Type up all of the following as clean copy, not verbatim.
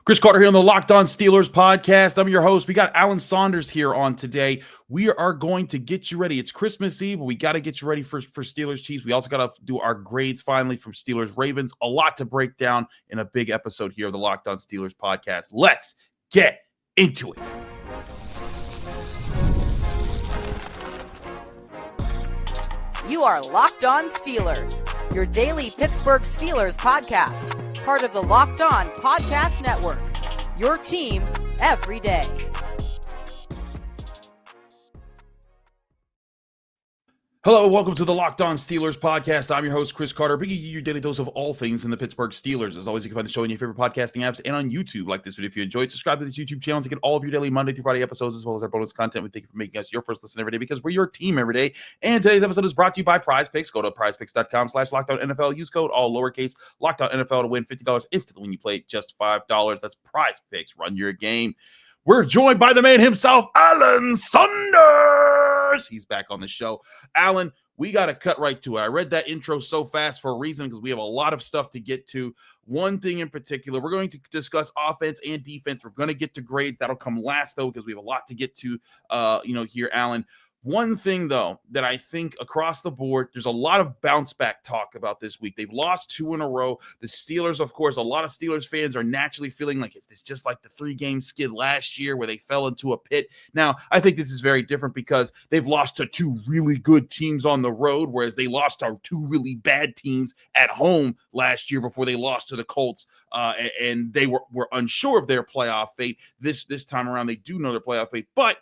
Chris Carter here on the Locked On Steelers podcast. I'm your host. We got Alan Saunders here on today. We are going to get you ready. It's Christmas Eve, but we got to get you ready for Steelers Chiefs. We also got to do our grades finally from Steelers Ravens. A lot to break down in a big episode here of the Locked On Steelers podcast. Let's get into it. You are Locked On Steelers, your daily Pittsburgh Steelers podcast. Part of the Locked On Podcast Network, your team every day. Hello, welcome to the Locked On Steelers podcast. I'm your host, Chris Carter, bringing you your daily dose of all things in the Pittsburgh Steelers. As always, you can find the show in your favorite podcasting apps and on YouTube. Like this video if you enjoyed. Subscribe to this YouTube channel to get all of your daily Monday through Friday episodes, as well as our bonus content. We thank you for making us your first listen every day because we're your team every day. And today's episode is brought to you by Prize Picks. Go to prizepicks.com/LockedOnNFL. Use code all lowercase LockedOnNFL to win $50 instantly when you play just $5. That's Prize Picks. Run your game. We're joined by the man himself, Alan Saunders. He's back on the show. Alan, we got to cut right to it. I read that intro so fast for a reason because we have a lot of stuff to get to. One thing in particular, we're going to discuss offense and defense. We're going to get to grades. That'll come last, though, because we have a lot to get to, here, Alan. One thing, though, that I think across the board, there's a lot of bounce back talk about this week. They've lost 2 in a row. The Steelers, of course, a lot of Steelers fans are naturally feeling like it's just like the 3-game skid last year where they fell into a pit. Now, I think this is very different because they've lost to 2 really good teams on the road, whereas they lost to 2 really bad teams at home last year before they lost to the Colts, and they were unsure of their playoff fate. This time around, they do know their playoff fate, but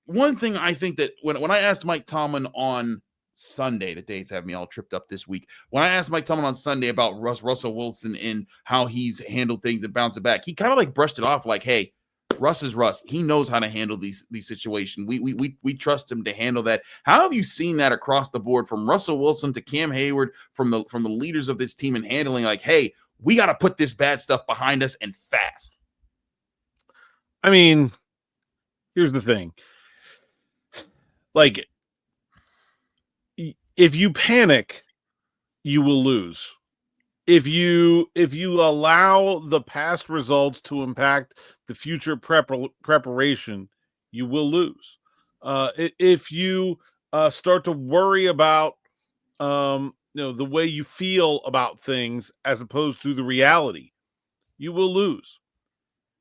one thing I think that when I asked Mike Tomlin on Sunday, the days have me all tripped up this week. When I asked Mike Tomlin on Sunday about Russell Wilson and how he's handled things and bounced it back, he kind of like brushed it off like, hey, Russ is Russ. He knows how to handle these situations. We trust him to handle that. How have you seen that across the board from Russell Wilson to Cam Heyward, from the leaders of this team and handling like, hey, we got to put this bad stuff behind us and fast? I mean, here's the thing. Like, if you panic, you will lose. If you allow the past results to impact the future preparation, you will lose. If you start to worry about the way you feel about things as opposed to the reality, you will lose.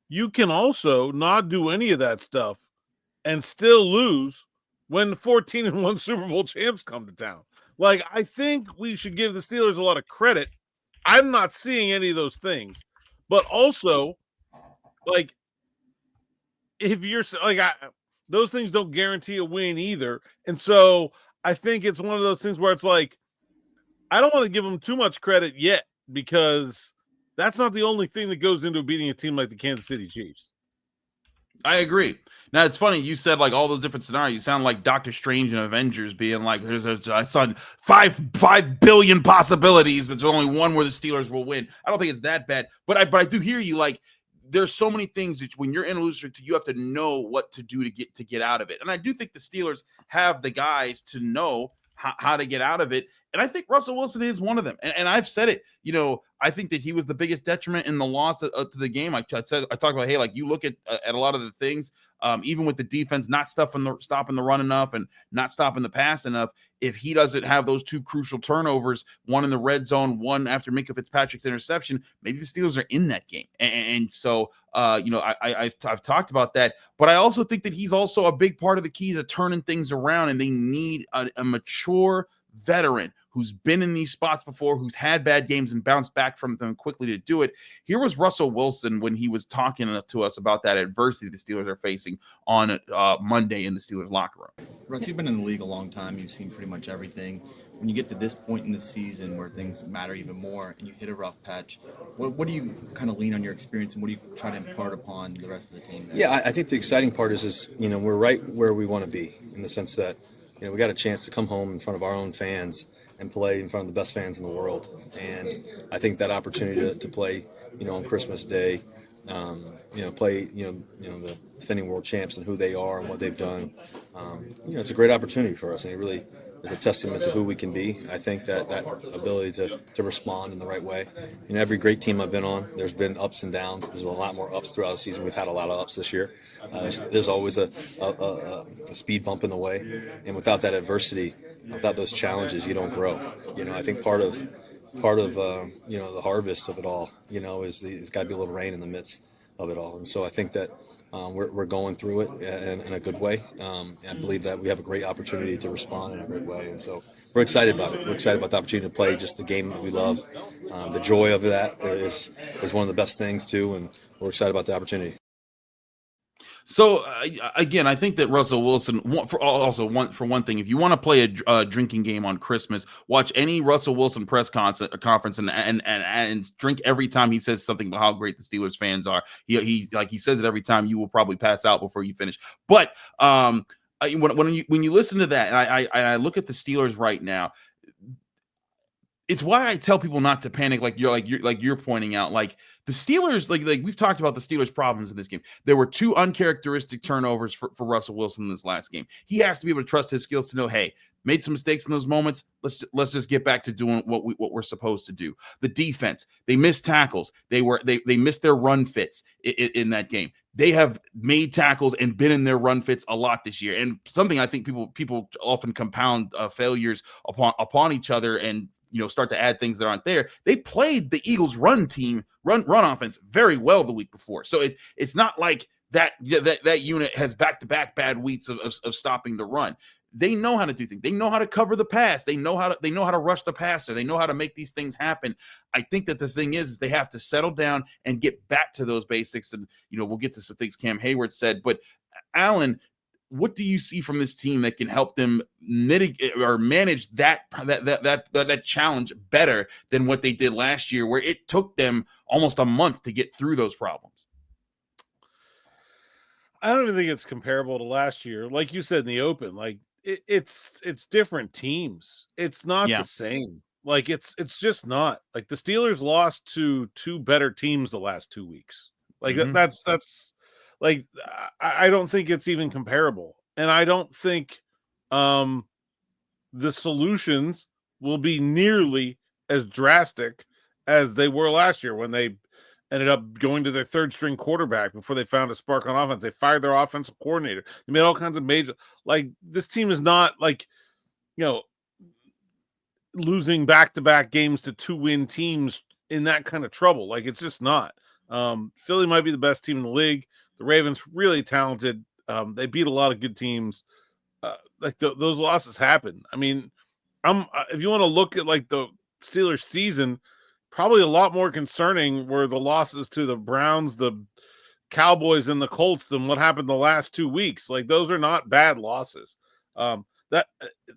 You can also not do any of that stuff and still lose when the 14-1 Super Bowl champs come to town. Like, I think we should give the Steelers a lot of credit. I'm not seeing any of those things. But also, like, if you're like, those things don't guarantee a win either. And so I think it's one of those things where it's like, I don't want to give them too much credit yet because that's not the only thing that goes into beating a team like the Kansas City Chiefs. I agree. Now, it's funny. You said like all those different scenarios. You sound like Doctor Strange and Avengers being like, I saw 5 billion possibilities, but there's only one where the Steelers will win. I don't think it's that bad, but I do hear you. Like, there's so many things that when you're in a loser, you have to know what to do to get out of it. And I do think the Steelers have the guys to know how to get out of it. And I think Russell Wilson is one of them. And I've said it, I think that he was the biggest detriment in the loss to the game. I talked about, hey, like you look at a lot of the things, even with the defense, not stopping the run enough and not stopping the pass enough. If he doesn't have those 2 crucial turnovers, one in the red zone, one after Minkah Fitzpatrick's interception, maybe the Steelers are in that game. And so, I've talked about that, but I also think that he's also a big part of the key to turning things around, and they need a mature veteran who's been in these spots before, who's had bad games and bounced back from them quickly to do it. Here was Russell Wilson when he was talking to us about that adversity the Steelers are facing on Monday in the Steelers locker room. Russ, you've been in the league a long time. You've seen pretty much everything. When you get to this point in the season where things matter even more and you hit a rough patch, what do you kind of lean on your experience and what do you try to impart upon the rest of the team there? Yeah, I think the exciting part is we're right where we want to be in the sense that, we got a chance to come home in front of our own fans and play in front of the best fans in the world. And I think that opportunity to play, on Christmas Day, play, the defending world champs and who they are and what they've done, it's a great opportunity for us. And it really is a testament to who we can be. I think that ability to respond in the right way. Every great team I've been on, there's been ups and downs. There's been a lot more ups throughout the season. We've had a lot of ups this year. There's always a speed bump in the way, and without that adversity, without those challenges, you don't grow. I think part of the harvest of it all, is it's got to be a little rain in the midst of it all. And so I think that we're going through it in a good way. I believe that we have a great opportunity to respond in a great way. And so we're excited about it. We're excited about the opportunity to play just the game that we love. The joy of that is one of the best things too. And we're excited about the opportunity. So again, I think that Russell Wilson, for one thing, if you want to play a drinking game on Christmas, watch any Russell Wilson press conference and drink every time he says something about how great the Steelers fans are. He says it every time. You will probably pass out before you finish. But when you listen to that, and I look at the Steelers right now, it's why I tell people not to panic. Like you're pointing out, like the Steelers, like we've talked about the Steelers' problems in this game. There were 2 uncharacteristic turnovers for Russell Wilson in this last game. He has to be able to trust his skills to know, hey, made some mistakes in those moments. Let's just get back to doing what we're supposed to do. The defense, they missed tackles. They missed their run fits in that game. They have made tackles and been in their run fits a lot this year. And something I think people often compound failures upon each other and start to add things that aren't there. They played the Eagles' run offense very well the week before. So it's not like that unit has back-to-back bad weeks of stopping the run. They know how to do things. They know how to cover the pass. They know how to rush the passer. They know how to make these things happen. I think that the thing is they have to settle down and get back to those basics. And we'll get to some things Cam Heyward said, but Alan, what do you see from this team that can help them mitigate or manage that challenge better than what they did last year, where it took them almost a month to get through those problems? I don't even think it's comparable to last year. Like you said in the open, like it's different teams. It's not the same. Like it's just not. Like the Steelers lost to 2 better teams the last 2 weeks. Like that's like, I don't think it's even comparable. And I don't think the solutions will be nearly as drastic as they were last year when they ended up going to their 3rd-string quarterback before they found a spark on offense. They fired their offensive coordinator. They made all kinds of major – like, this team is not, like, losing back-to-back games to 2-win teams in that kind of trouble. Like, it's just not. Philly might be the best team in the league. The Ravens really talented. They beat a lot of good teams. Those losses happen. I mean, if you want to look at like the Steelers season, probably a lot more concerning were the losses to the Browns, the Cowboys, and the Colts than what happened the last 2 weeks. Like those are not bad losses. That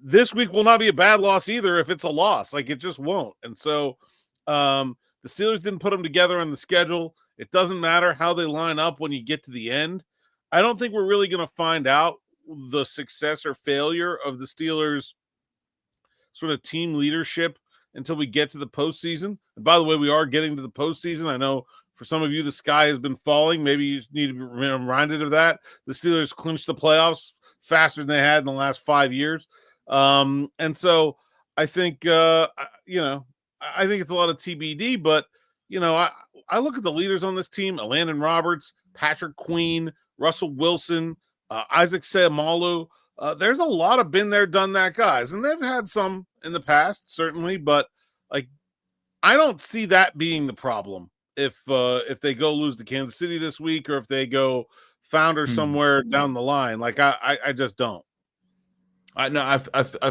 this week will not be a bad loss either if it's a loss. Like it just won't. And so the Steelers didn't put them together on the schedule. It doesn't matter how they line up when you get to the end. I don't think we're really going to find out the success or failure of the Steelers' sort of team leadership until we get to the postseason. And by the way, we are getting to the postseason. I know for some of you, the sky has been falling. Maybe you need to be reminded of that. The Steelers clinched the playoffs faster than they had in the last 5 years. And so I think, I think it's a lot of TBD, but, I look at the leaders on this team, Landon Roberts, Patrick Queen, Russell Wilson, Isaac Seumalo. There's a lot of been there, done that guys, and they've had some in the past, certainly, but like I don't see that being the problem if they go lose to Kansas City this week or if they go founder somewhere down the line. Like I just don't. I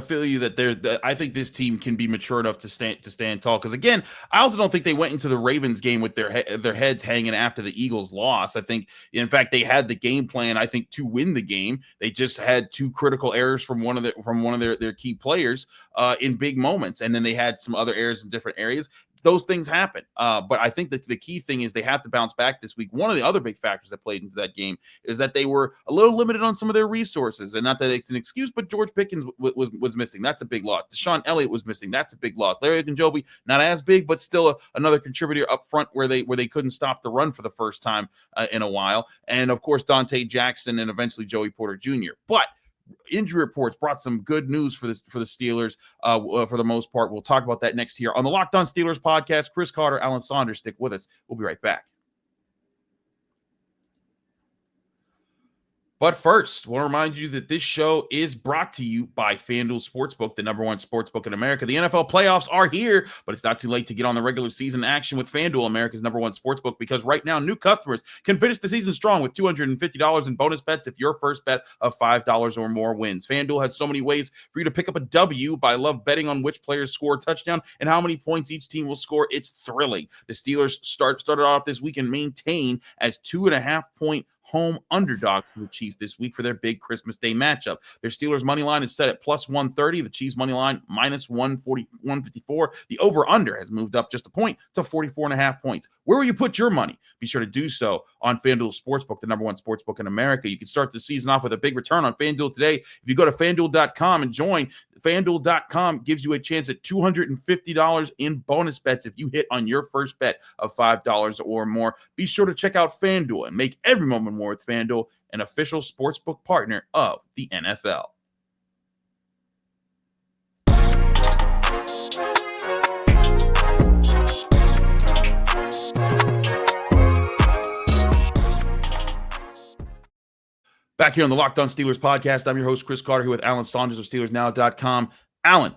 feel you that I think this team can be mature enough to stand tall. Because again, I also don't think they went into the Ravens game with their heads hanging after the Eagles loss. I think, in fact, they had the game plan, I think, to win the game. They just had 2 critical errors from one of their key players in big moments, and then they had some other errors in different areas. Those things happen. But I think that the key thing is they have to bounce back this week. One of the other big factors that played into that game is that they were a little limited on some of their resources. And not that it's an excuse, but George Pickens was missing. That's a big loss. Deshon Elliott was missing. That's a big loss. Larry Ogunjobi, not as big, but still another contributor up front where they couldn't stop the run for the first time in a while. And, of course, Donte Jackson and eventually Joey Porter Jr. But injury reports brought some good news for the Steelers for the most part. We'll talk about that next here on the Locked On Steelers podcast. Chris Carter, Alan Saunders, stick with us. We'll be right back. But first, I want to remind you that this show is brought to you by FanDuel Sportsbook, the number one sportsbook in America. The NFL playoffs are here, but it's not too late to get on the regular season action with FanDuel, America's number one sportsbook, because right now, new customers can finish the season strong with $250 in bonus bets if your first bet of $5 or more wins. FanDuel has so many ways for you to pick up a W, but I love betting on which players score a touchdown and how many points each team will score. It's thrilling. The Steelers started off this week and maintain as 2.5-point home underdog for the Chiefs this week for their big Christmas Day matchup. Their Steelers money line is set at plus 130. The Chiefs money line minus 154. The over-under has moved up just a point to 44.5 points. Where will you put your money? Be sure to do so on FanDuel Sportsbook, the number one sportsbook in America. You can start the season off with a big return on FanDuel today. If you go to FanDuel.com and join, FanDuel.com gives you a chance at $250 in bonus bets if you hit on your first bet of $5 or more. Be sure to check out FanDuel and make every moment more with FanDuel, an official sportsbook partner of the NFL. Back here on the Locked On Steelers podcast, I'm your host, Chris Carter, here with Alan Saunders of SteelersNow.com. Alan,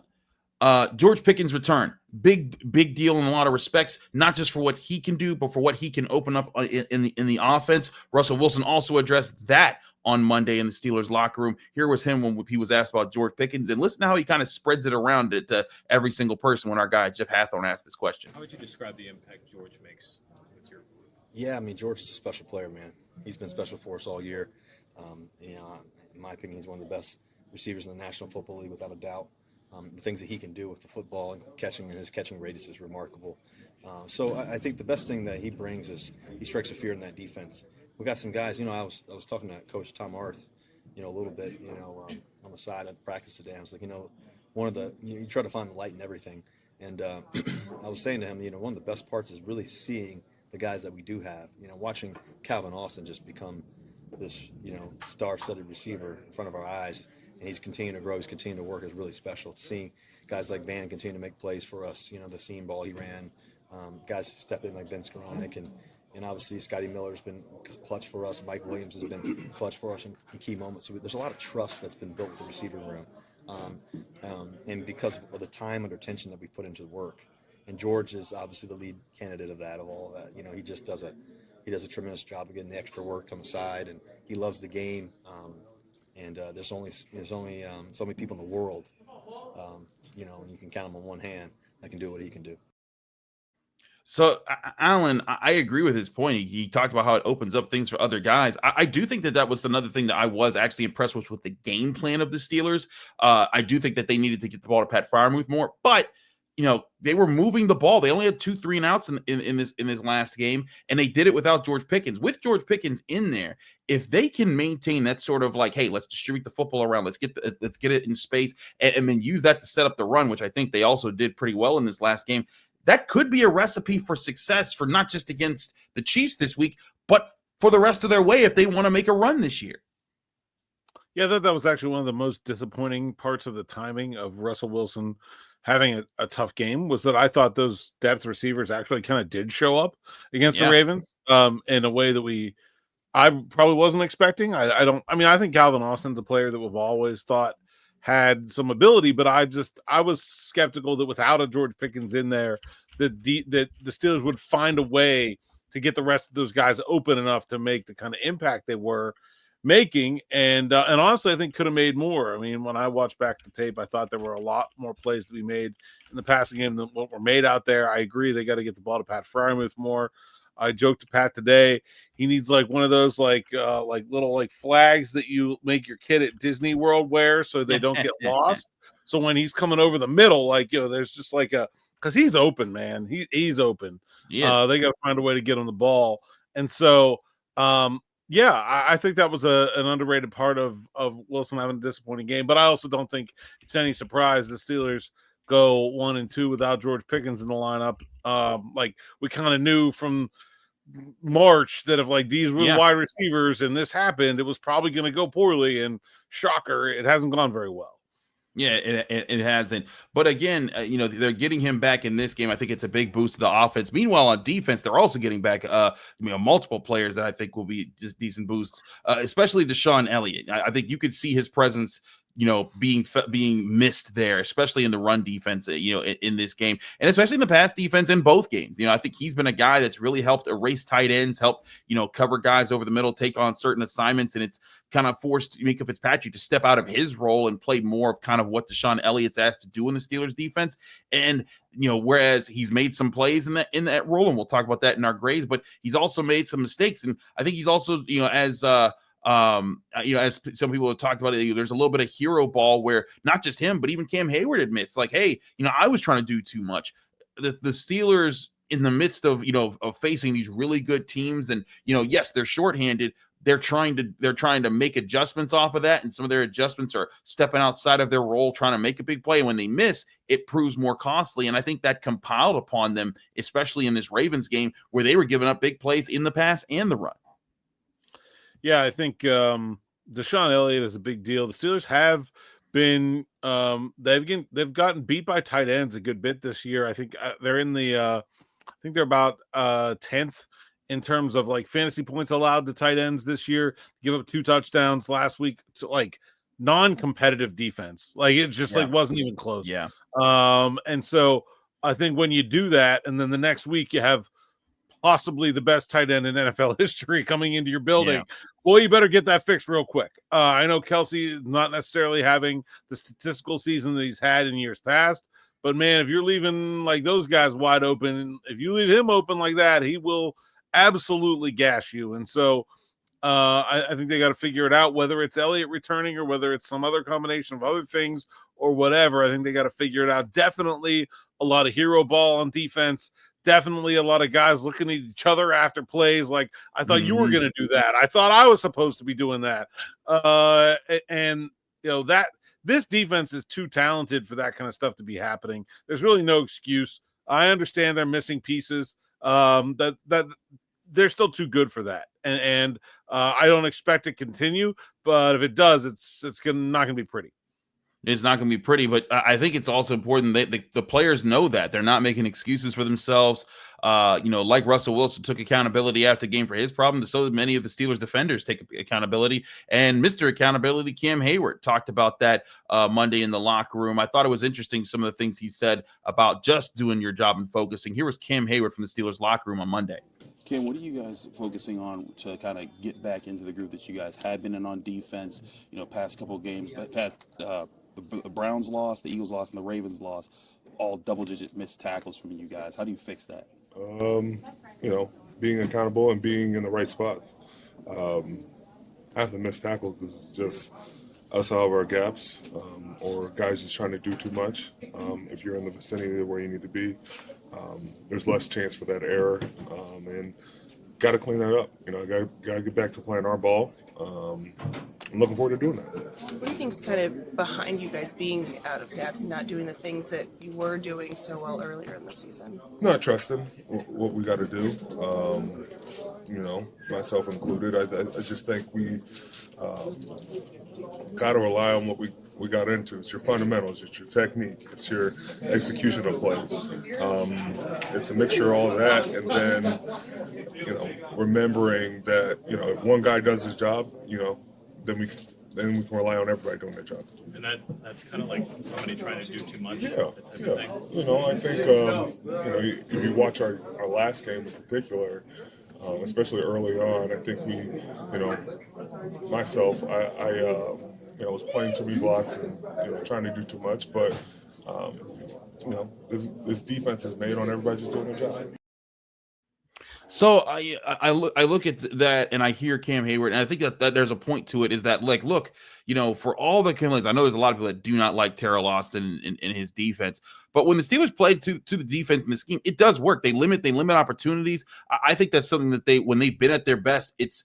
George Pickens' return, big deal in a lot of respects, not just for what he can do, but for what he can open up in the offense. Russell Wilson also addressed that on Monday in the Steelers locker room. Here was him when he was asked about George Pickens, and listen to how he kind of spreads it around to every single person when our guy Jeff Hathorne asked this question. How would you describe the impact George makes with your? Yeah, I mean, George is a special player, man. He's been special for us all year. In my opinion, he's one of the best receivers in the National Football League, without a doubt. The things that he can do with the football and catching, and his catching radius is remarkable. So I think the best thing that he brings is he strikes a fear in that defense. We got some guys. I was talking to Coach Tom Arth, a little bit, on the side of practice today. I was like, one of the you try to find the light in everything, and I was saying to him, one of the best parts is really seeing the guys that we do have. Watching Calvin Austin just become this, star-studded receiver in front of our eyes, and he's continuing to grow, he's continuing to work, is really special. Seeing guys like Van continue to make plays for us, the seam ball he ran, guys who step in like Ben Skoranek, and obviously Scotty Miller's been clutch for us. Mike Williams has been clutch for us in key moments. So there's a lot of trust that's been built with the receiving room, and because of the time under tension that we put into the work. And George is obviously the lead candidate of all of that. He just does a tremendous job of getting the extra work on the side, and he loves the game. And there's only so many people in the world, and you can count them on one hand that can do what he can do. So, Alan, I agree with his point. He talked about how it opens up things for other guys. I do think that was another thing that I was actually impressed with the game plan of the Steelers. I do think that they needed to get the ball to Pat Freiermuth more, but they were moving the ball. They only had 2 3-and-outs in this last game, and they did it without George Pickens. With George Pickens in there, if they can maintain that sort of like, hey, let's distribute the football around, let's get it in space, and then use that to set up the run, which I think they also did pretty well in this last game. That could be a recipe for success for not just against the Chiefs this week, but for the rest of their way if they want to make a run this year. Yeah, that was actually one of the most disappointing parts of the timing of Russell Wilson having a tough game, was that I thought those depth receivers actually kind of did show up against the Ravens in a way that I probably wasn't expecting. I think Calvin Austin's a player that we've always thought had some ability, but I was skeptical that without a George Pickens in there, that the Steelers would find a way to get the rest of those guys open enough to make the kind of impact they were making. And honestly, I think could have made more. I mean, when I watched back the tape, I thought there were a lot more plays to be made in the passing game than what were made out there. I agree. They got to get the ball to Pat Freiermuth more. I joked to Pat today, he needs like one of those like little flags that you make your kid at Disney World wear so they don't get lost. So when he's coming over the middle, there's just because he's open, man. He's open. Yeah. They got to find a way to get on the ball. And so, I think that was an underrated part of Wilson having a disappointing game. But I also don't think it's any surprise the Steelers go 1-2 without George Pickens in the lineup. We kind of knew from March that if like these were Yeah. wide receivers and this happened, it was probably going to go poorly. And shocker, it hasn't gone very well. Yeah, it hasn't. But again, they're getting him back in this game. I think it's a big boost to the offense. Meanwhile, on defense, they're also getting back multiple players that I think will be just decent boosts, especially Deshon Elliott. I think you could see his presence being missed there, especially in the run defense, in this game, and especially in the pass defense in both games. I think he's been a guy that's really helped erase tight ends, help, cover guys over the middle, take on certain assignments, and it's kind of forced Minkah Fitzpatrick to step out of his role and play more of kind of what Deshon Elliott's asked to do in the Steelers defense. And, whereas he's made some plays in that role, and we'll talk about that in our grades, but he's also made some mistakes. And I think he's also, as some people have talked about it, there's a little bit of hero ball where not just him, but even Cam Heyward admits, like, hey, I was trying to do too much. The Steelers, in the midst of facing these really good teams, and yes, they're shorthanded. They're trying to make adjustments off of that, and some of their adjustments are stepping outside of their role, trying to make a big play. And when they miss, it proves more costly. And I think that compiled upon them, especially in this Ravens game, where they were giving up big plays in the pass and the run. Yeah, I think Deshon Elliott is a big deal. The Steelers have been they've gotten beat by tight ends a good bit this year. I think they're in the I think they're about 10th in terms of like fantasy points allowed to tight ends this year. Give up 2 touchdowns last week to like non-competitive defense. Like it just like wasn't even close. Yeah. And so I think when you do that, and then the next week you have possibly the best tight end in NFL history coming into your building. Yeah. Well, you better get that fixed real quick. I know Kelsey is not necessarily having the statistical season that he's had in years past, but man, if you're leaving like those guys wide open, if you leave him open like that, he will absolutely gash you. And so I think they got to figure it out, whether it's Elliott returning or whether it's some other combination of other things or whatever. I think they got to figure it out. Definitely a lot of hero ball on defense. Definitely a lot of guys looking at each other after plays like, I thought you were going to do that. I thought I was supposed to be doing that. And that this defense is too talented for that kind of stuff to be happening. There's really no excuse. I understand they're missing pieces. That they're still too good for that. And I don't expect it to continue, but if it does, it's not going to be pretty. It's not going to be pretty, but I think it's also important that the players know that they're not making excuses for themselves. Like Russell Wilson took accountability after the game for his problem, so many of the Steelers defenders take accountability. And Mr. Accountability, Cam Heyward, talked about that Monday in the locker room. I thought it was interesting, some of the things he said about just doing your job and focusing. Here was Cam Heyward from the Steelers locker room on Monday. Cam, what are you guys focusing on to kind of get back into the groove that you guys have been in on defense? Past couple of games, past the Browns lost, the Eagles lost, and the Ravens lost, all double-digit missed tackles from you guys. How do you fix that? Being accountable and being in the right spots. Half the missed tackles is just us out of our gaps, or guys just trying to do too much. If you're in the vicinity of where you need to be, there's less chance for that error, and got to clean that up. Got to get back to playing our ball. I'm looking forward to doing that. What do you think's kind of behind you guys being out of gaps and not doing the things that you were doing so well earlier in the season? Not trusting what we got to do. Myself included. I just think we got to rely on what we got into. It's your fundamentals, it's your technique, it's your execution of plays. It's a mixture of all of that, and then remembering that if one guy does his job, then we can rely on everybody doing their job. And that's kind of like somebody trying to do too much. Yeah. That type of thing. I think if you watch our last game in particular, especially early on, I think we, myself, I was playing too many blocks and trying to do too much, but this defense is made on everybody just doing their job. So I look at that and I hear Cam Heyward, and I think that there's a point to it, is that, like, look, for all the complaints, I know there's a lot of people that do not like Terrell Austin in his defense, but when the Steelers played to the defense in the scheme, it does work. They limit opportunities. I think that's something that when they've been at their best, it's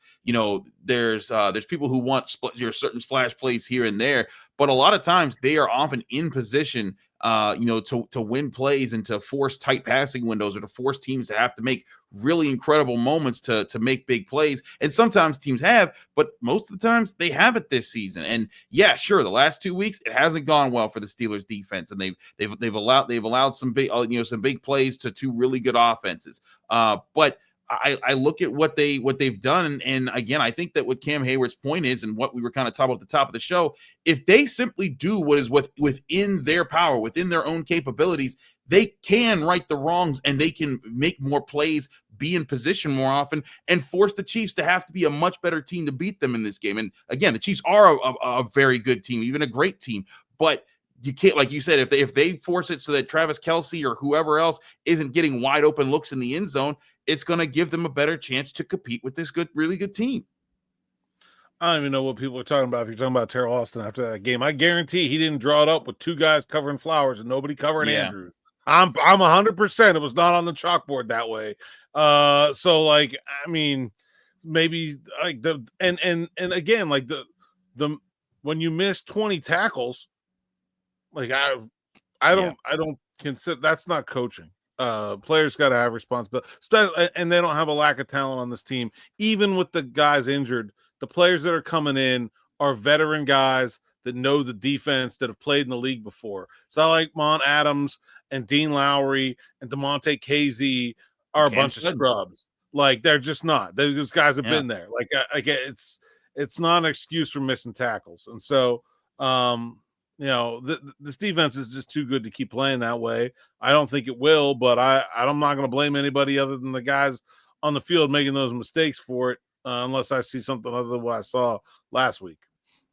there's people who want certain splash plays here and there, but a lot of times they are often in position, to win plays and to force tight passing windows or to force teams to have to make really incredible moments to make big plays. And sometimes teams have, but most of the times they haven't this season. And yeah, sure, the last 2 weeks it hasn't gone well for the Steelers defense, and they've allowed some big plays to two really good offenses. But I look at what they've done, and again, I think that what Cam Heyward's point is, and what we were kind of talking about at the top of the show, if they simply do what is within their power, within their own capabilities, they can right the wrongs and they can make more plays, be in position more often, and force the Chiefs to have to be a much better team to beat them in this game. And again, the Chiefs are a very good team, even a great team, but you can't, like you said, if they force it so that Travis Kelce or whoever else isn't getting wide open looks in the end zone, it's going to give them a better chance to compete with this really good team. I don't even know what people are talking about. If you're talking about Terrell Austin after that game, I guarantee he didn't draw it up with two guys covering Flowers and nobody covering Andrews. I'm 100%. It was not on the chalkboard that way. So like, I mean, maybe like and again, like the when you miss 20 tackles, like I don't consider that's not coaching. Players got to have responsibility, and they don't have a lack of talent on this team. Even with the guys injured, the players that are coming in are veteran guys that know the defense, that have played in the league before. So like Mon Adams and Dean Lowry and DeMonte Casey are a bunch of scrubs. Like they're just not. Those guys have been there. Like it's not an excuse for missing tackles, and so this defense is just too good to keep playing that way. I don't think it will, but I'm not going to blame anybody other than the guys on the field making those mistakes for it, unless I see something other than what I saw last week.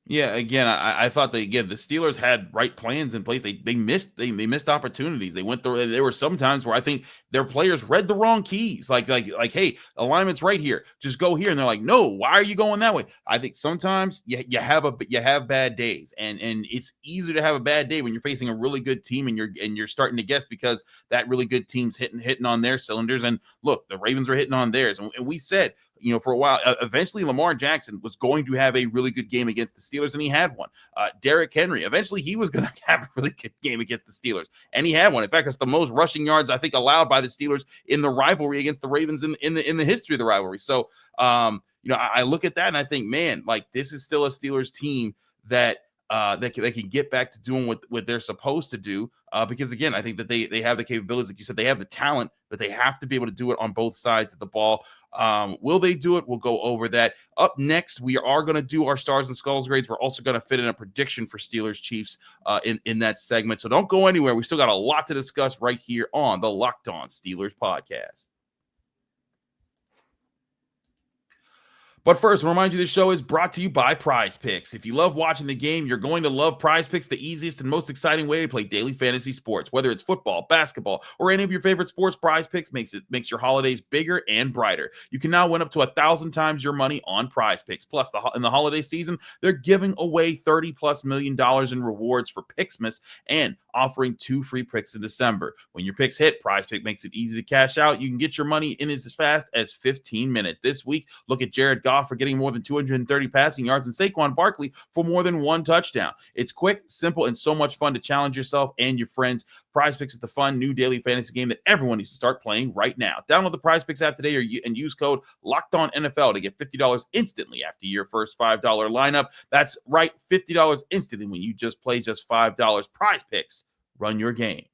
Yeah, again, I thought the Steelers had right plans in place. They missed opportunities. They went through. There were some times where I think their players read the wrong keys. Like, hey, alignment's right here. Just go here. And they're like, no, why are you going that way? I think sometimes you have bad days, and it's easier to have a bad day when you're facing a really good team and you're starting to guess because that really good team's hitting on their cylinders. And look, the Ravens are hitting on theirs, and we said, for a while, eventually Lamar Jackson was going to have a really good game against the Steelers, and he had one. Derrick Henry, eventually he was going to have a really good game against the Steelers, and he had one. In fact, it's the most rushing yards, I think, allowed by the Steelers in the rivalry against the Ravens in the history of the rivalry. So, I look at that and I think, man, like this is still a Steelers team that they can get back to doing what they're supposed to do. Because again, I think that they have the capabilities, like you said, they have the talent, but they have to be able to do it on both sides of the ball. Will they do it? We'll go over that. Up next, we are going to do our Stars and Skulls grades. We're also going to fit in a prediction for Steelers Chiefs in that segment. So don't go anywhere. We still got a lot to discuss right here on the Locked On Steelers podcast. But first, I remind you this show is brought to you by Prize Picks. If you love watching the game, you're going to love Prize Picks, the easiest and most exciting way to play daily fantasy sports. Whether it's football, basketball, or any of your favorite sports, Prize Picks makes your holidays bigger and brighter. You can now win up to 1,000 times your money on Prize Picks. Plus, in the holiday season, they're giving away $30+ million in rewards for Picksmas and offering 2 free picks in December. When your picks hit, Prize Pick makes it easy to cash out. You can get your money in as fast as 15 minutes. This week, look at Jared Goff for getting more than 230 passing yards and Saquon Barkley for more than 1 touchdown. It's quick, simple, and so much fun to challenge yourself and your friends. Prize Picks is the fun new daily fantasy game that everyone needs to start playing right now. Download the Prize Picks app today and use code LOCKEDONNFL to get $50 instantly after your first $5 lineup. That's right, $50 instantly when you just play just $5. Prize Picks, run your game.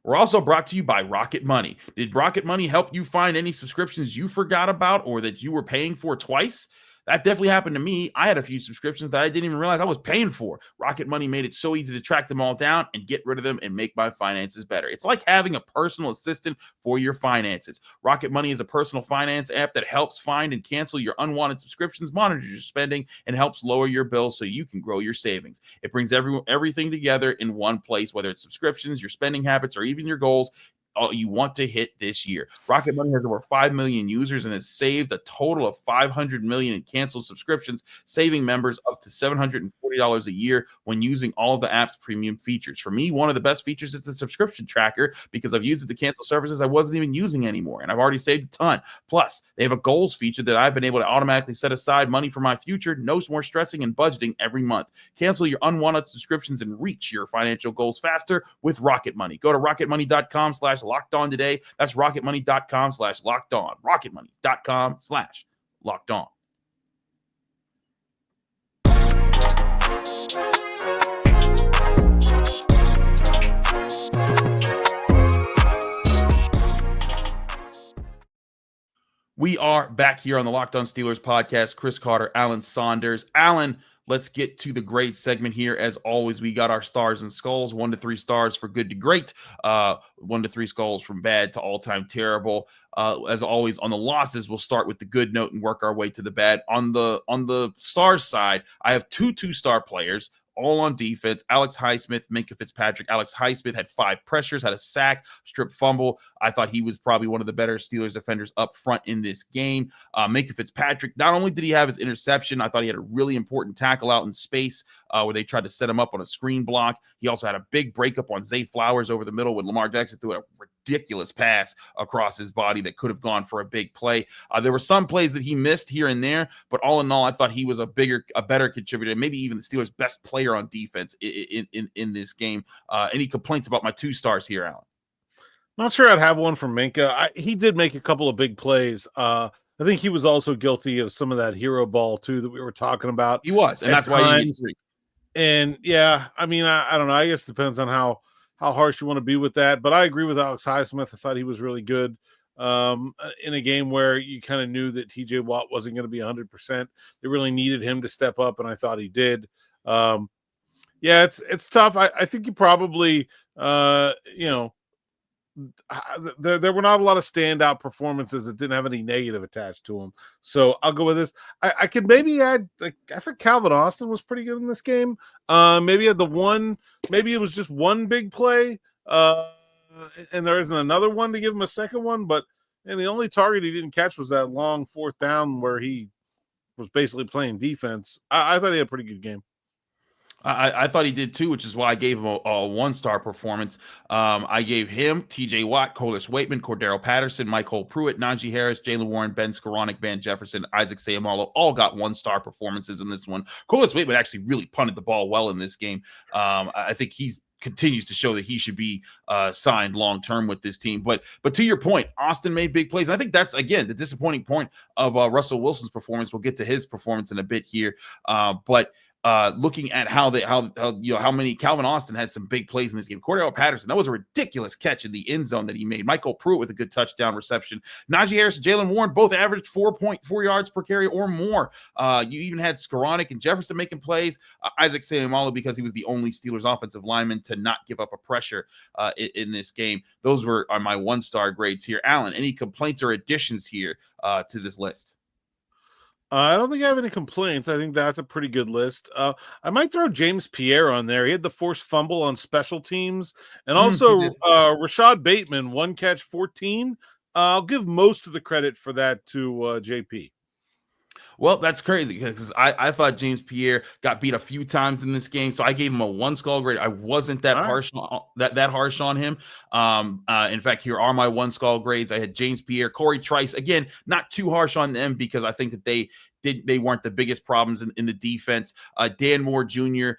We're also brought to you by Rocket Money. Did Rocket Money help you find any subscriptions you forgot about or that you were paying for twice? That definitely happened to me. I had a few subscriptions that I didn't even realize I was paying for. Rocket Money made it so easy to track them all down and get rid of them and make my finances better. It's like having a personal assistant for your finances. Rocket Money is a personal finance app that helps find and cancel your unwanted subscriptions, monitors your spending, and helps lower your bills so you can grow your savings. It brings everything together in one place, whether it's subscriptions, your spending habits, or even your goals. you want to hit this year. Rocket Money has over 5 million users and has saved a total of $500 million in canceled subscriptions, saving members up to $740 a year when using all of the app's premium features. For me, one of the best features is the subscription tracker because I've used it to cancel services I wasn't even using anymore, and I've already saved a ton. Plus, they have a goals feature that I've been able to automatically set aside money for my future. No more stressing and budgeting every month. Cancel your unwanted subscriptions and reach your financial goals faster with Rocket Money. Go to rocketmoney.com/lockedon today. That's rocketmoney.com/lockedon. rocketmoney.com/lockedon. We are back here on the Locked On Steelers podcast. Chris Carter, Alan Saunders. Alan, let's get to the grade segment here. As always, we got our stars and skulls, 1 to 3 stars for good to great, 1 to 3 skulls from bad to all-time terrible. As always, on the losses, we'll start with the good note and work our way to the bad. On the stars side, I have 2 2-star players, all on defense. Alex Highsmith, Minkah Fitzpatrick. Alex Highsmith had 5 pressures, had a sack, strip fumble. I thought he was probably one of the better Steelers defenders up front in this game. Minkah Fitzpatrick, not only did he have his interception, I thought he had a really important tackle out in space where they tried to set him up on a screen block. He also had a big breakup on Zay Flowers over the middle when Lamar Jackson threw a ridiculous pass across his body that could have gone for a big play. There were some plays that he missed here and there, but all in all, I thought he was a better contributor, maybe even the Steelers' best player on defense in this game. Any complaints about my 2 stars here, Alan? Not sure I'd have one from Minkah. He did make a couple of big plays. I think he was also guilty of some of that hero ball too that we were talking about. He was, and that's why he didn't. And yeah, I mean, I don't know. I guess it depends on how harsh you want to be with that. But I agree with Alex Highsmith. I thought he was really good in a game where you kind of knew that TJ Watt wasn't going to be 100%. They really needed him to step up, and I thought he did. Yeah, it's tough. I think you probably, there were not a lot of standout performances that didn't have any negative attached to them. So I'll go with this. I could maybe add, I think Calvin Austin was pretty good in this game. Maybe it was just one big play, and there isn't another one to give him a second one. But the only target he didn't catch was that long 4th down where he was basically playing defense. I thought he had a pretty good game. I thought he did too, which is why I gave him a 1-star performance. I gave him TJ Watt, Colas Waitman, Cordero Patterson, Michael Pruitt, Najee Harris, Jalen Warren, Ben Skoranek, Van Jefferson, Isaac Seumalo, all got 1-star performances in this one. Colas Waitman actually really punted the ball well in this game. I think he's continues to show that he should be signed long-term with this team. But to your point, Austin made big plays. And I think that's, again, the disappointing point of Russell Wilson's performance. We'll get to his performance in a bit here. But looking at how many Calvin Austin had some big plays in this game. Cordero Patterson, that was a ridiculous catch in the end zone that he made. Michael Pruitt with a good touchdown reception. Najee Harris and Jalen Warren both averaged 4.4 yards per carry or more. You even had Skoranek and Jefferson making plays. Isaac Seumalo, because he was the only Steelers offensive lineman to not give up a pressure in this game. Those are my 1-star grades here. Alan, any complaints or additions here to this list? I don't think I have any complaints. I think that's a pretty good list. I might throw James Pierre on there. He had the forced fumble on special teams. And also Rashad Bateman, 1 catch, 14. I'll give most of the credit for that to JP. Well, that's crazy because I thought James Pierre got beat a few times in this game, so I gave him a 1-skull grade. I wasn't that harsh on him. In fact, here are my 1-skull grades. I had James Pierre, Corey Trice. Again, not too harsh on them because I think that they weren't the biggest problems in the defense. Dan Moore Jr.,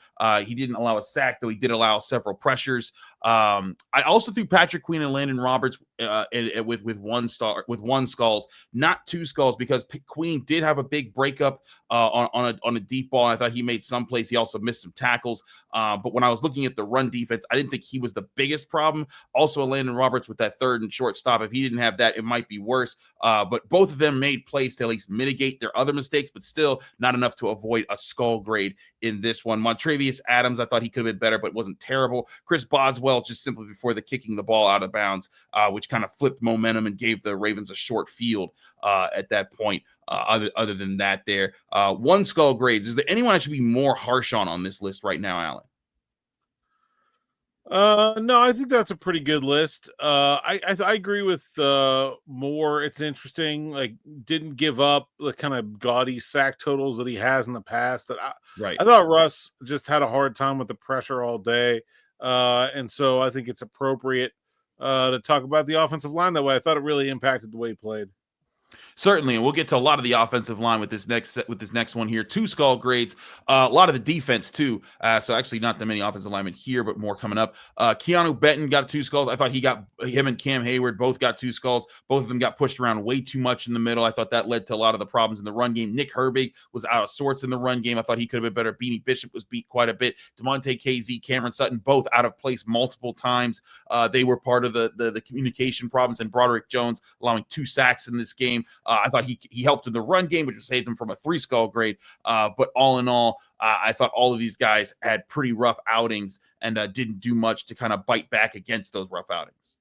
he didn't allow a sack, though he did allow several pressures. I also threw Patrick Queen and Landon Roberts with 1 skulls, not 2 skulls, because Queen did have a big breakup on a deep ball. I thought he made some plays. He also missed some tackles. But when I was looking at the run defense, I didn't think he was the biggest problem. Also, Landon Roberts with that 3rd and short stop. If he didn't have that, it might be worse. But both of them made plays to at least mitigate their other mistakes, but still not enough to avoid a skull grade in this one. Montrevious Adams, I thought he could have been better, but wasn't terrible. Chris Boswell, just simply before the kicking the ball out of bounds, which kind of flipped momentum and gave the Ravens a short field at that point. Other than that, there 1 skull grades. Is there anyone I should be more harsh on this list right now, Alan? No, I think that's a pretty good list. I agree with Moore. It's interesting. Like, didn't give up the kind of gaudy sack totals that he has in the past. That Right. I thought Russ just had a hard time with the pressure all day, and so I think it's appropriate to talk about the offensive line that way. I thought it really impacted the way he played. Certainly, and we'll get to a lot of the offensive line with this next one here. 2 skull grades, a lot of the defense too. So actually, not that many offensive linemen here, but more coming up. Keanu Benton got 2 skulls. I thought him and Cam Heyward both got 2 skulls. Both of them got pushed around way too much in the middle. I thought that led to a lot of the problems in the run game. Nick Herbig was out of sorts in the run game. I thought he could have been better. Beanie Bishop was beat quite a bit. DeMonte KZ, Cameron Sutton, both out of place multiple times. They were part of the communication problems, and Broderick Jones allowing 2 sacks in this game. I thought he helped in the run game, which saved him from a 3 skull grade. But all in all, I thought all of these guys had pretty rough outings and didn't do much to kind of bite back against those rough outings.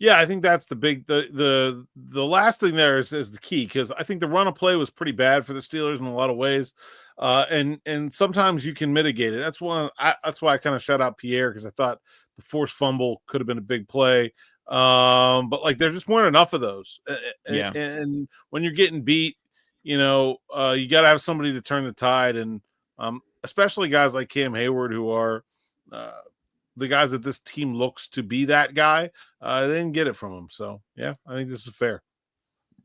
Yeah, I think that's the last thing there is the key, because I think the run of play was pretty bad for the Steelers in a lot of ways, and sometimes you can mitigate it. That's why I kind of shout out Pierre, because I thought the forced fumble could have been a big play. But like, there just weren't enough of those. And when you're getting beat, you got to have somebody to turn the tide, and especially guys like Cam Heyward, who are the guys that this team looks to be that guy. They didn't get it from him. So yeah, I think this is fair.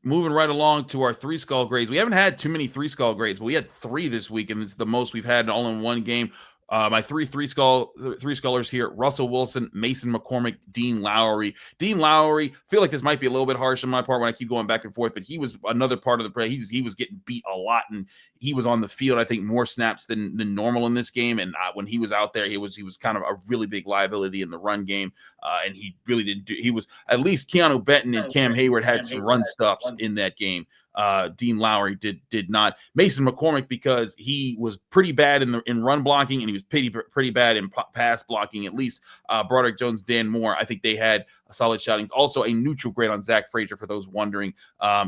Moving right along to our 3 skull grades. We haven't had too many 3 skull grades, but we had 3 this week, and it's the most we've had all in one game. My three scholars here: Russell Wilson, Mason McCormick, Dean Lowry. Dean Lowry, feel like this might be a little bit harsh on my part when I keep going back and forth, but he was another part of the play. He was getting beat a lot, and he was on the field, I think, more snaps than normal in this game. And when he was out there, he was kind of a really big liability in the run game, and he really didn't do. He was, at least Keanu Benton and Cam Heyward had some run stops in that game. Dean Lowry did not. Mason McCormick, because he was pretty bad in run blocking, and he was pretty bad in pass blocking. At least Broderick Jones, Dan Moore, I think they had solid shoutings. Also a neutral grade on Zach Frazier, for those wondering.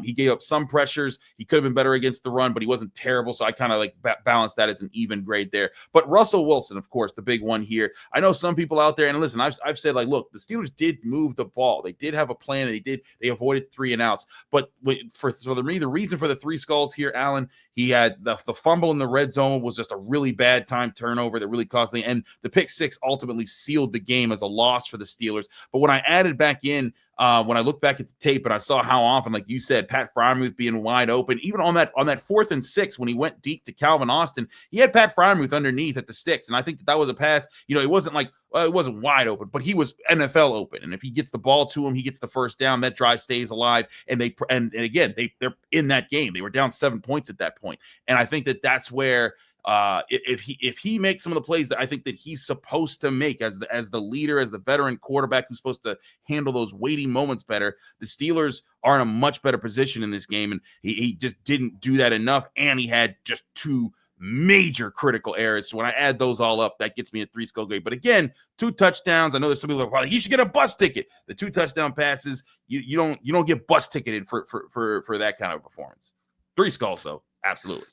He gave up some pressures. He could have been better against the run, but he wasn't terrible. So I kind of like balanced that as an even grade there. But Russell Wilson, of course, the big one here. I know some people out there, and listen, I've said, like, look, the Steelers did move the ball. They did have a plan. They avoided 3 and outs. But for the reason for the 3 skulls here, Alan, he had the fumble in the red zone was just a really bad time turnover that really cost the end. The pick 6 ultimately sealed the game as a loss for the Steelers. But when I added back in, when I looked back at the tape and I saw how often, like you said, Pat Freiermuth being wide open, even on that 4th and 6 when he went deep to Calvin Austin, he had Pat Freiermuth underneath at the sticks, and I think that was a pass. It wasn't like, it wasn't wide open, but he was NFL open, and if he gets the ball to him, he gets the first down. That drive stays alive, and again, they're in that game. They were down 7 points at that point, and I think that's where. If he makes some of the plays that I think that he's supposed to make as the leader, as the veteran quarterback who's supposed to handle those weighty moments better, the Steelers are in a much better position in this game, and he just didn't do that enough, and he had just 2 major critical errors. So when I add those all up, that gets me a 3 skull grade. But again, 2 touchdowns. I know there's some people like, well, you should get a bus ticket. The 2 touchdown passes, you don't get bus ticketed for that kind of performance. 3 skulls though, absolutely.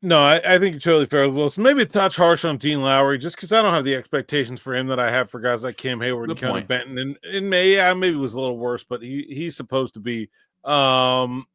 No, I think you're totally fair with Wilson. Maybe a touch harsh on Dean Lowry, just because I don't have the expectations for him that I have for guys like Cam Heyward and Keanu Benton. And maybe it was a little worse, but he's supposed to be. Mason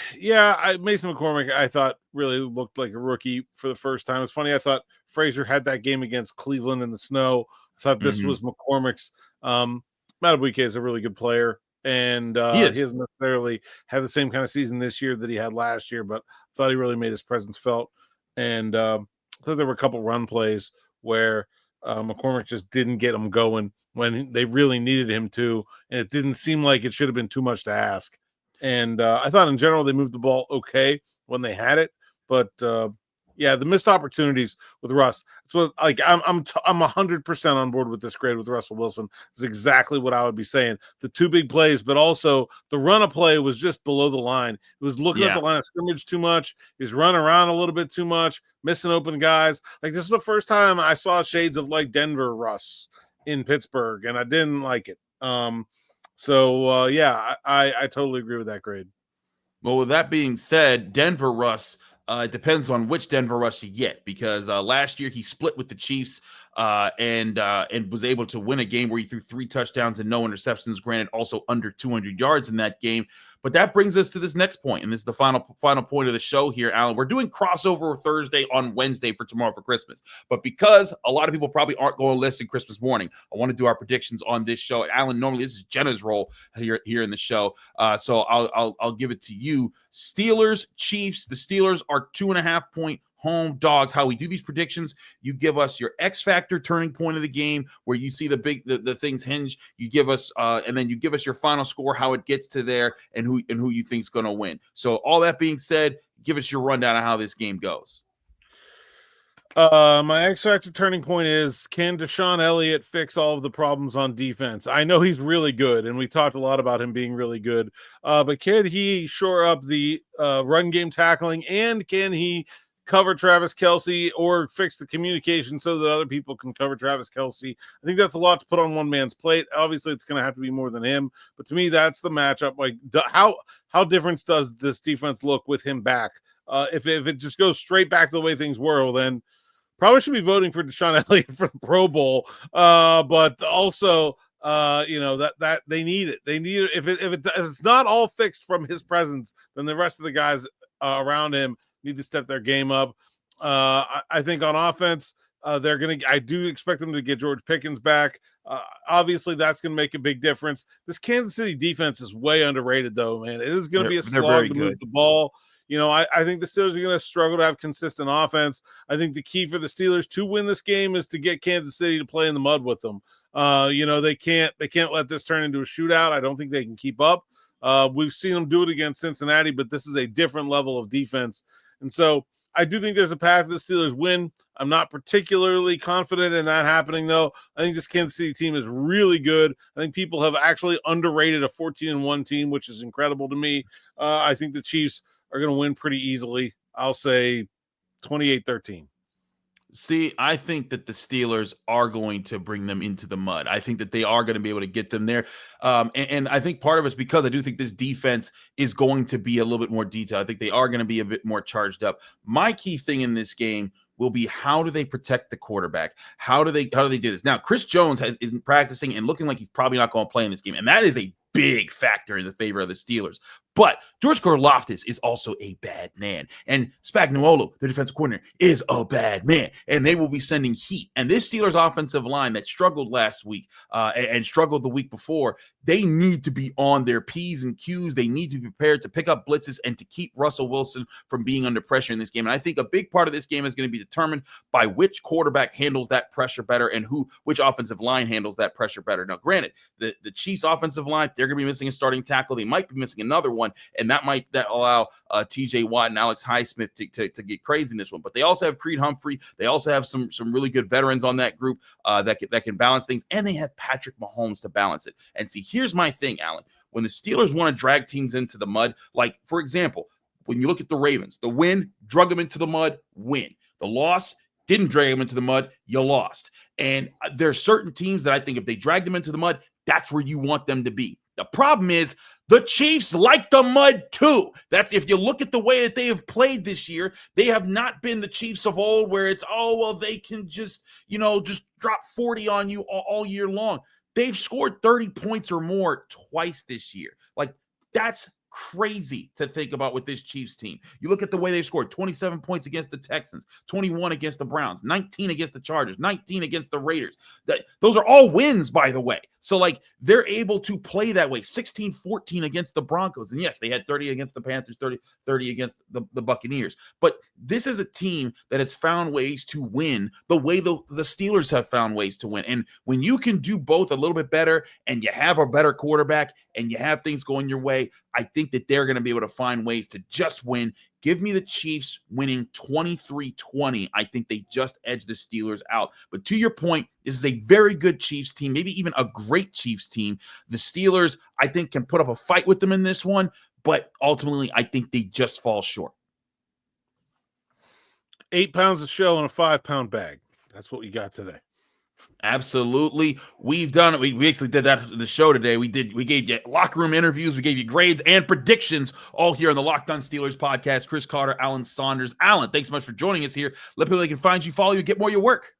McCormick, I thought, really looked like a rookie for the first time. It's funny, I thought Frazier had that game against Cleveland in the snow. I thought this was McCormick's. Madubuike is a really good player, and he doesn't necessarily have the same kind of season this year that he had last year, but I thought he really made his presence felt. And I thought there were a couple run plays where McCormick just didn't get them going when they really needed him to, and it didn't seem like it should have been too much to ask. And I thought in general they moved the ball okay when they had it, but the missed opportunities with Russ. That's what, like, I'm 100% on board with this grade with Russell Wilson. It's exactly what I would be saying. The 2 big plays, but also the run of play was just below the line. It was looking at the line of scrimmage too much. He was running around a little bit too much, missing open guys. Like, this is the first time I saw shades of like Denver Russ in Pittsburgh, and I didn't like it. I totally agree with that grade. Well, with that being said, Denver Russ, it depends on which Denver Russ you get, because last year he split with the Chiefs. and was able to win a game where he threw 3 touchdowns and no interceptions, granted also under 200 yards in that game. But that brings us to this next point, and this is the final point of the show here, Alan. We're doing crossover Thursday on Wednesday for tomorrow for Christmas. But because a lot of people probably aren't going to listen Christmas morning, I want to do our predictions on this show. Alan, normally this is Jenna's role here in the show, so I'll give it to you. Steelers, Chiefs. The Steelers are 2.5-point home dogs. How we do these predictions, you give us your X factor turning point of the game where you see the things hinge. You give us and then you give us your final score, how it gets to there, and who you think's going to win. So all that being said, give us your rundown of how this game goes. My X factor turning point is, can Deshon Elliott fix all of the problems on defense? I know he's really good, and we talked a lot about him being really good, but can he shore up the run game tackling, and can he cover Travis Kelce or fix the communication so that other people can cover Travis Kelce? I think that's a lot to put on one man's plate. Obviously, it's going to have to be more than him, but to me, that's the matchup. Like, how different does this defense look with him back? If it just goes straight back to the way things were, well, then probably should be voting for Deshon Elliott for the Pro Bowl. But also, that they need it. They need it. If it's not all fixed from his presence, then the rest of the guys around him need to step their game up. I think on offense, I do expect them to get George Pickens back. Obviously, that's going to make a big difference. This Kansas City defense is way underrated, though, man. It is going to be a slog to move the ball. I think the Steelers are going to struggle to have consistent offense. I think the key for the Steelers to win this game is to get Kansas City to play in the mud with them. They can't let this turn into a shootout. I don't think they can keep up. We've seen them do it against Cincinnati, but this is a different level of defense. And so I do think there's a path the Steelers win. I'm not particularly confident in that happening, though. I think this Kansas City team is really good. I think people have actually underrated a 14-1 team, which is incredible to me. I think the Chiefs are going to win pretty easily. I'll say 28-13. See, I think that the Steelers are going to bring them into the mud. I think that they are going to be able to get them there. And I think part of it's because I do think this defense is going to be a little bit more detailed. I think they are going to be a bit more charged up. My key thing in this game will be, how do they protect the quarterback? How do they do this? Now, Chris Jones isn't practicing and looking like he's probably not going to play in this game. And that is a big factor in the favor of the Steelers. But George Karlaftis is also a bad man. And Spagnuolo, the defensive coordinator, is a bad man. And they will be sending heat. And this Steelers offensive line that struggled last week and struggled the week before, they need to be on their P's and Q's. They need to be prepared to pick up blitzes and to keep Russell Wilson from being under pressure in this game. And I think a big part of this game is going to be determined by which quarterback handles that pressure better and which offensive line handles that pressure better. Now, granted, the Chiefs offensive line, they're going to be missing a starting tackle. They might be missing another one, and that allow TJ Watt and Alex Highsmith to get crazy in this one. But they also have Creed Humphrey. They also have some really good veterans on that group that can balance things, and they have Patrick Mahomes to balance it. And see, here's my thing, Alan. When the Steelers want to drag teams into the mud, like, for example, when you look at the Ravens, the win, drug them into the mud, win. The loss, didn't drag them into the mud, you lost. And there's certain teams that I think if they drag them into the mud, that's where you want them to be. The problem is the Chiefs like the mud too. That if you look at the way that they have played this year, they have not been the Chiefs of old where it's, they can just drop 40 on you all year long. They've scored 30 points or more twice this year. Like, that's crazy to think about with this Chiefs team. You look at the way they've scored: 27 points against the Texans, 21 against the Browns, 19 against the Chargers, 19 against the Raiders. Those are all wins, by the way. So, they're able to play that way. 16-14 against the Broncos. And yes, they had 30 against the Panthers, 30 against the Buccaneers. But this is a team that has found ways to win the way the Steelers have found ways to win. And when you can do both a little bit better, and you have a better quarterback, and you have things going your way, I think that they're going to be able to find ways to just win. Give me the Chiefs winning 23-20. I think they just edged the Steelers out. But to your point, this is a very good Chiefs team, maybe even a great Chiefs team. The Steelers, I think, can put up a fight with them in this one, but ultimately, I think they just fall short. 8 pounds of shell in a 5-pound bag. That's what we got today. Absolutely. We've done it. We actually did that in the show today. We gave you locker room interviews. We gave you grades and predictions all here on the Locked On Steelers podcast. Chris Carter, Alan Saunders. Alan, thanks so much for joining us here. Let people know they can find you, follow you, get more of your work.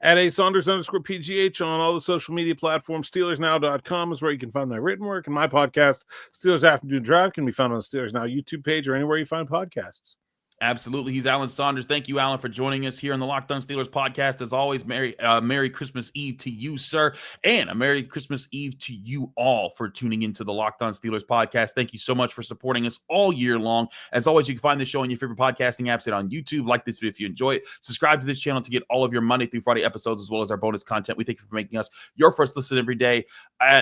At @Saunders_PGH on all the social media platforms. SteelersNow.com is where you can find my written work, and my podcast, Steelers Afternoon Drive, can be found on the Steelers Now YouTube page or anywhere you find podcasts. Absolutely. He's Alan Saunders. Thank you, Alan, for joining us here on the Locked On Steelers podcast. As always, Merry Christmas Eve to you, sir, and a Merry Christmas Eve to you all for tuning into the Locked On Steelers podcast. Thank you so much for supporting us all year long. As always, you can find this show on your favorite podcasting apps and on YouTube. Like this video if you enjoy it. Subscribe to this channel to get all of your Monday through Friday episodes as well as our bonus content. We thank you for making us your first listen every day.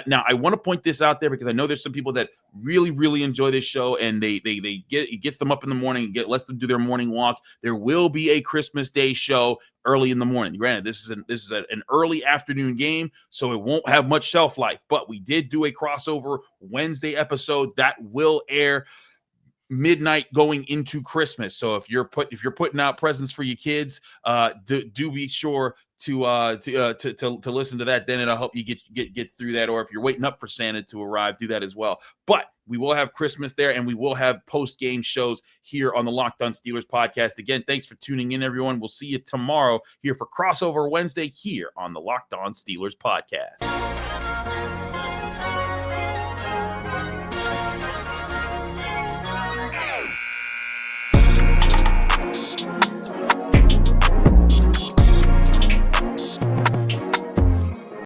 Now, I want to point this out there because I know there's some people that really enjoy this show, and it gets them up in the morning and lets them do their morning walk. There will be a Christmas Day show early in the morning. Granted, this is an early afternoon game, so it won't have much shelf life, but we did do a crossover Wednesday episode that will air midnight going into Christmas. So if you're putting out presents for your kids, do be sure to listen to that. Then it'll help you get through that. Or if you're waiting up for Santa to arrive, do that as well. But we will have Christmas there, and we will have post-game shows here on the Locked On Steelers podcast. Again, thanks for tuning in, everyone. We'll see you tomorrow here for Crossover Wednesday here on the Locked On Steelers podcast.